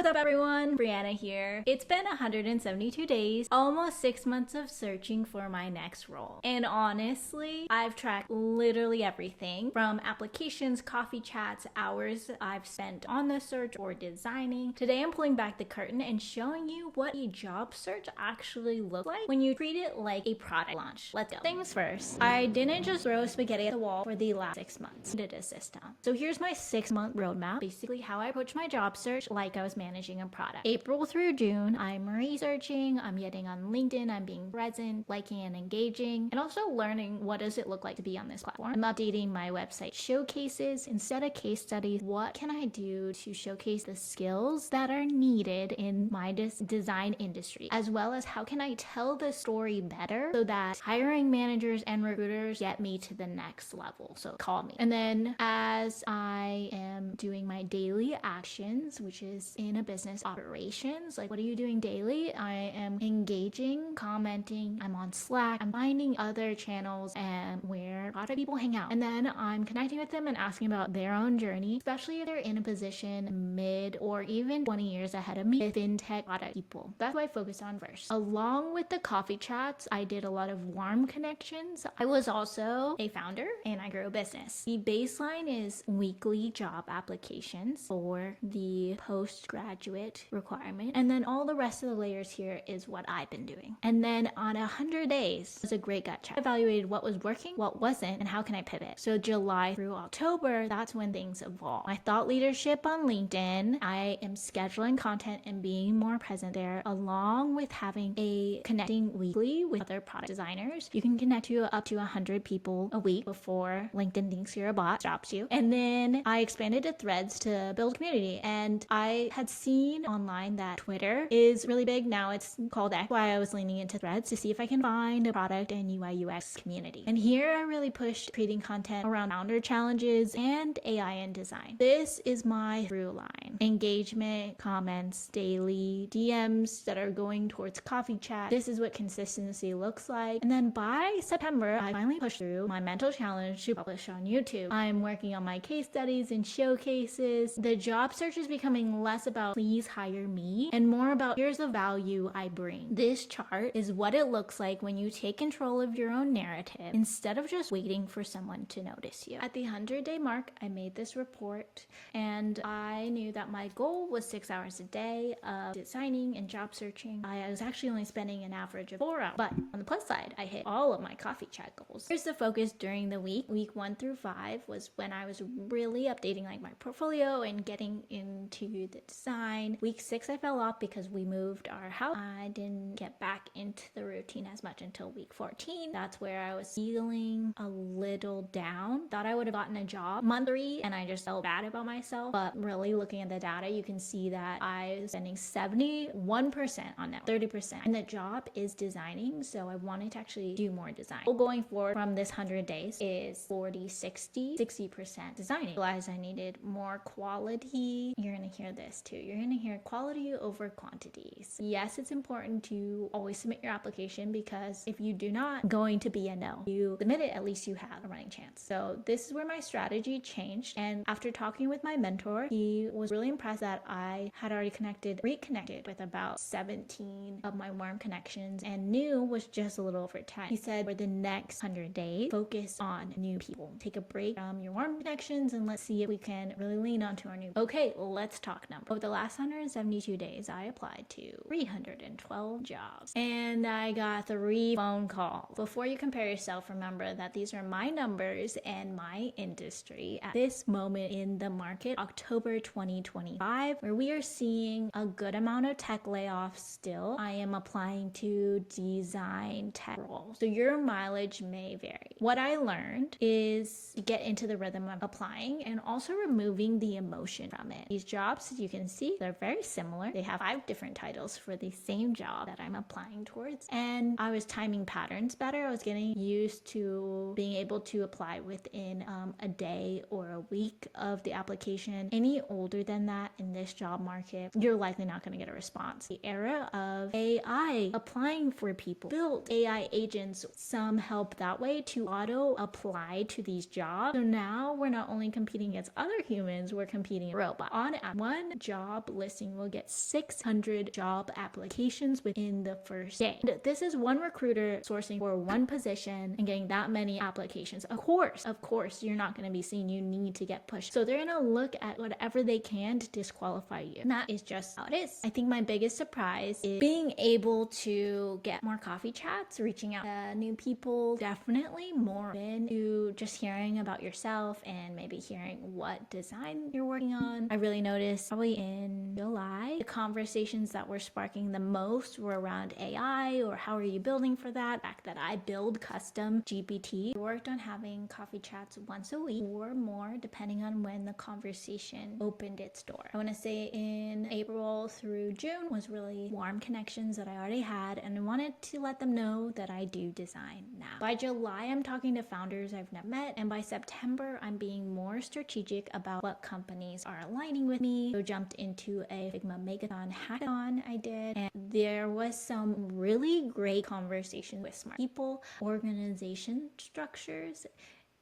up everyone? Brianna here. It's been 172 days, almost 6 months of searching for my next role. And honestly, I've tracked literally everything from applications, coffee chats, hours I've spent on the search or designing. Today I'm pulling back the curtain and showing you what a job search actually looks like when you treat it like a product launch. Let's go. Things first, I didn't just throw spaghetti at the wall for the last 6 months. I did a system. So here's my 6-month roadmap, basically how I approach my job search like I was managing a product. April through June, I'm researching, I'm getting on LinkedIn, I'm being present, liking and engaging, and also learning what does it look like to be on this platform. I'm updating my website showcases. Instead of case studies, what can I do to showcase the skills that are needed in my design industry, as well as how can I tell the story better so that hiring managers and recruiters get me to the next level. So call me. And then as I am doing my daily actions, which is in a business operations, like what are you doing daily? I am engaging, commenting, I'm on Slack, I'm finding other channels and where a lot of people hang out. And then I'm connecting with them and asking about their own journey, especially if they're in a position mid or even 20 years ahead of me with fintech product people. That's what I focused on first. Along with the coffee chats, I did a lot of warm connections. I was also a founder and I grew a business. The baseline is weekly job applications for the postgraduate requirement. And then all the rest of the layers here is what I've been doing. And then on 100 days was a great gut check. I evaluated what was working, what wasn't, and how can I pivot. So July through October, that's when things evolve. My thought leadership on LinkedIn, I am scheduling content and being more present there, along with having a connecting weekly with other product designers. You can connect to up to 100 people a week before LinkedIn thinks you're a bot, stops you. And then I expanded to threads to build community. And I had seen online that Twitter is really big. Now it's called X. Why I was leaning into threads to see if I can find a product and UI UX community. And here I really pushed creating content around founder challenges and AI and design. This is my through line. Engagement, comments, daily DMs that are going towards coffee chat. This is what consistency looks like. And then by September, I finally pushed through my mental challenge to publish on YouTube. I'm working on my case studies and showcases. The job search is becoming less about please hire me and more about here's the value I bring. This chart is what it looks like when you take control of your own narrative instead of just waiting for someone to notice you. At the 100-day mark, I made this report and I knew that my goal was 6 hours a day of designing and job searching. I was actually only spending an average of 4 hours, but on the plus side, I hit all of my coffee chat goals. Here's the focus during the week. Week 1 through 5 was when I was really updating like my portfolio and getting into the design. Week 6, I fell off because we moved our house. I didn't get back into the routine as much until week 14. That's where I was feeling a little down. Thought I would have gotten a job month 3 and I just felt bad about myself. But really looking at the data, you can see that I was spending 71% on that, 30%. And the job is designing, so I wanted to actually do more design. Well, going forward from this 100 days is 40, 60% designing. I realized I needed more quality. You're gonna hear this too. You're gonna hear quality over quantities. Yes, it's important to always submit your application because if you do not, going to be a no. You submit it, at least you have a running chance. So this is where my strategy changed. And after talking with my mentor, he was really impressed that I had already reconnected with about 17 of my warm connections and new was just a little over 10. He said for the next 100 days, focus on new people. Take a break from your warm connections and let's see if we can really lean onto our new. Okay, let's talk numbers. Over the last 172 days, I applied to 312 jobs and I got 3 phone calls. Before you compare yourself, remember that these are my numbers and my industry at this moment in the market, October 2025, where we are seeing a good amount of tech layoffs still. I am applying to design tech roles. So your mileage may vary. What I learned is to get into the rhythm of applying and also removing the emotion from it. These jobs, as you can see, they're very similar. They have 5 different titles for the same job that I'm applying towards. And I was timing patterns better. I was getting used to being able to apply within a day or a week of the application. Any older than that in this job market, you're likely not going to get a response. The era of AI applying for people, built AI agents, some help that way to auto apply to these jobs. So now we're not only competing against other humans, we're competing with robots. On one job job listing will get 600 job applications within the first day. And this is one recruiter sourcing for one position and getting that many applications. Of course, you're not going to be seen. You need to get pushed. So they're going to look at whatever they can to disqualify you. And that is just how it is. I think my biggest surprise is being able to get more coffee chats, reaching out to new people, definitely more into just hearing about yourself and maybe hearing what design you're working on. I really noticed probably in July, the conversations that were sparking the most were around AI or how are you building for that. The fact that I build custom GPT. I worked on having coffee chats once a week or more depending on when the conversation opened its door. I want to say in April through June was really warm connections that I already had, and I wanted to let them know that I do design now. By July, I'm talking to founders I've never met, and by September, I'm being more strategic about what companies are aligning with me. So jumped into a Figma Megathon hackathon I did, and there was some really great conversation with smart people, organization structures,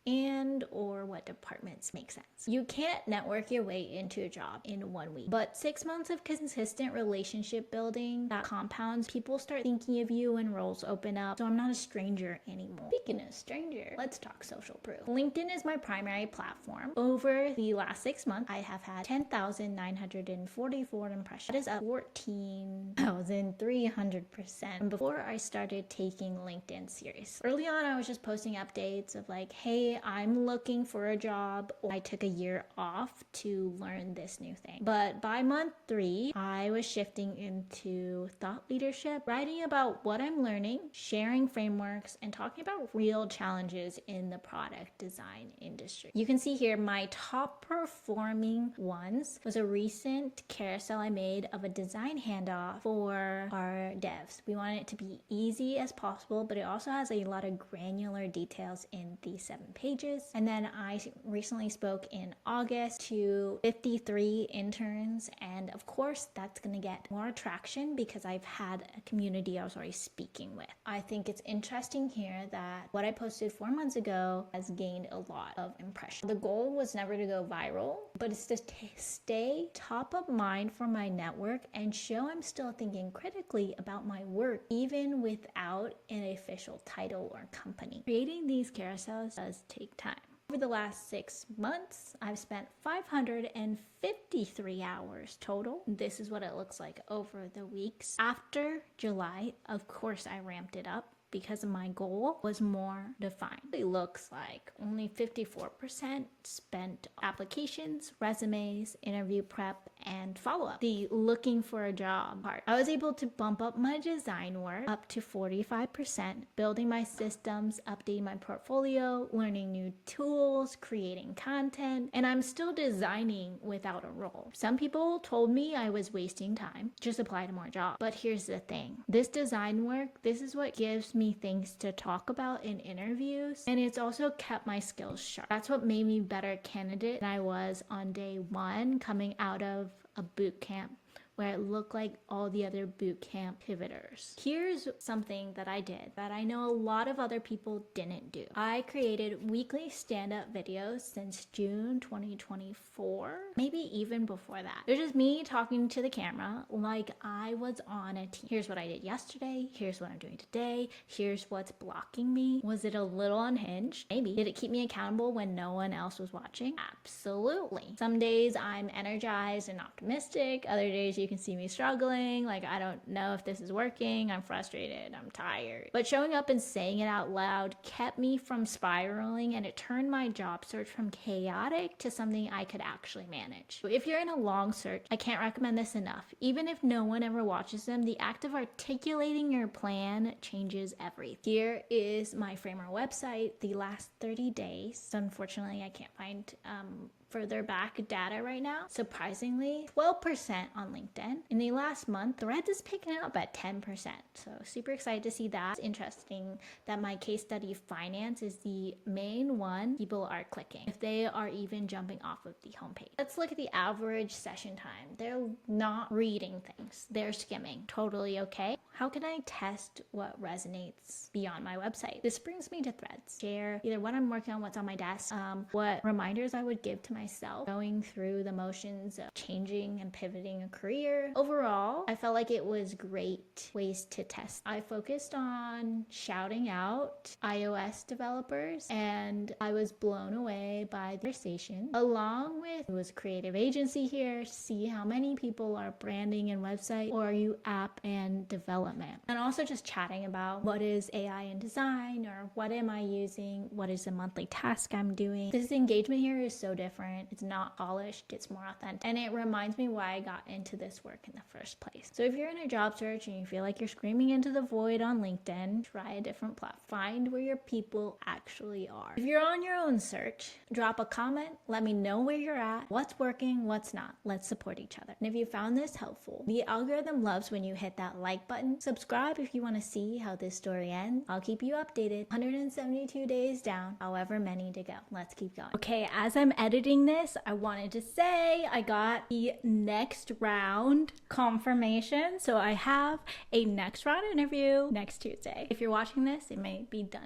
and or what departments make sense. You can't network your way into a job in 1 week, but 6 months of consistent relationship building that compounds, people start thinking of you when roles open up. So I'm not a stranger anymore. Speaking of stranger, let's talk social proof. LinkedIn is my primary platform. Over the last 6 months, I have had 10,944 impressions. That is up 14,300%. And before I started taking LinkedIn serious. Early on, I was just posting updates of like, hey, I'm looking for a job. I took a year off to learn this new thing. But by month 3, I was shifting into thought leadership, writing about what I'm learning, sharing frameworks, and talking about real challenges in the product design industry. You can see here my top performing ones was a recent carousel I made of a design handoff for our devs. We want it to be easy as possible, but it also has a lot of granular details in the 7 pages. And then I recently spoke in August to 53 interns, and of course that's going to get more traction because I've had a community I was already speaking with. I think it's interesting here that what I posted 4 months ago has gained a lot of impressions. The goal was never to go viral, but it's to stay top of mind for my network and show I'm still thinking critically about my work even without an official title or company. Creating these carousels does take time. Over the last 6 months, I've spent 553 hours total. This is what it looks like over the weeks. After July, of course, I ramped it up because my goal was more defined. It looks like only 54% spent applications, resumes, interview prep, and follow-up. The looking for a job part. I was able to bump up my design work up to 45%, building my systems, updating my portfolio, learning new tools, creating content, and I'm still designing without a role. Some people told me I was wasting time. Just apply to more jobs. But here's the thing. This design work, this is what gives me things to talk about in interviews, and it's also kept my skills sharp. That's what made me a better candidate than I was on day 1 coming out of a boot camp where it looked like all the other boot camp pivoters. Here's something that I did that I know a lot of other people didn't do. I created weekly stand-up videos since June 2024, maybe even before that. They're just me talking to the camera like I was on a team. Here's what I did yesterday. Here's what I'm doing today. Here's what's blocking me. Was it a little unhinged? Maybe. Did it keep me accountable when no one else was watching? Absolutely. Some days I'm energized and optimistic. Other days you can see me struggling, like I don't know if this is working, I'm frustrated, I'm tired. But showing up and saying it out loud kept me from spiraling, and it turned my job search from chaotic to something I could actually manage. So if you're in a long search, I can't recommend this enough. Even if no one ever watches them, the act of articulating your plan changes everything. Here is my Framer website, the last 30 days. So unfortunately, I can't find further back data right now. Surprisingly, 12% on LinkedIn. In the last month, Threads is picking up at 10%. So super excited to see that. It's interesting that my case study finance is the main one people are clicking, if they are even jumping off of the homepage. Let's look at the average session time. They're not reading things. They're skimming. Totally okay. how can I test what resonates beyond my website? This brings me to Threads. Share either what I'm working on, what's on my desk, what reminders I would give to myself going through the motions of changing and pivoting a career. Overall, I felt like it was great ways to test. I focused on shouting out iOS developers, and I was blown away by the conversation. Along with, it was a creative agency here, see how many people are branding and website, or are you app and development? And also just chatting about what is AI in design, or what am I using, what is the monthly task I'm doing. This engagement here is so different. It's not polished, it's more authentic, and it reminds me why I got into this work in the first place. So if you're in a job search and you feel like you're screaming into the void on LinkedIn, try a different platform. Find where your people actually are. If you're on your own search, drop a comment, let me know where you're at, what's working, what's not. Let's support each other. And if you found this helpful, the algorithm loves when you hit that like button. Subscribe if you want to see how this story ends. I'll keep you updated. 172 days down, however many to go. Let's keep going. Okay, as I'm editing this, I wanted to say I got the next round confirmation. So I have a next round interview next Tuesday. If you're watching this, it may be done.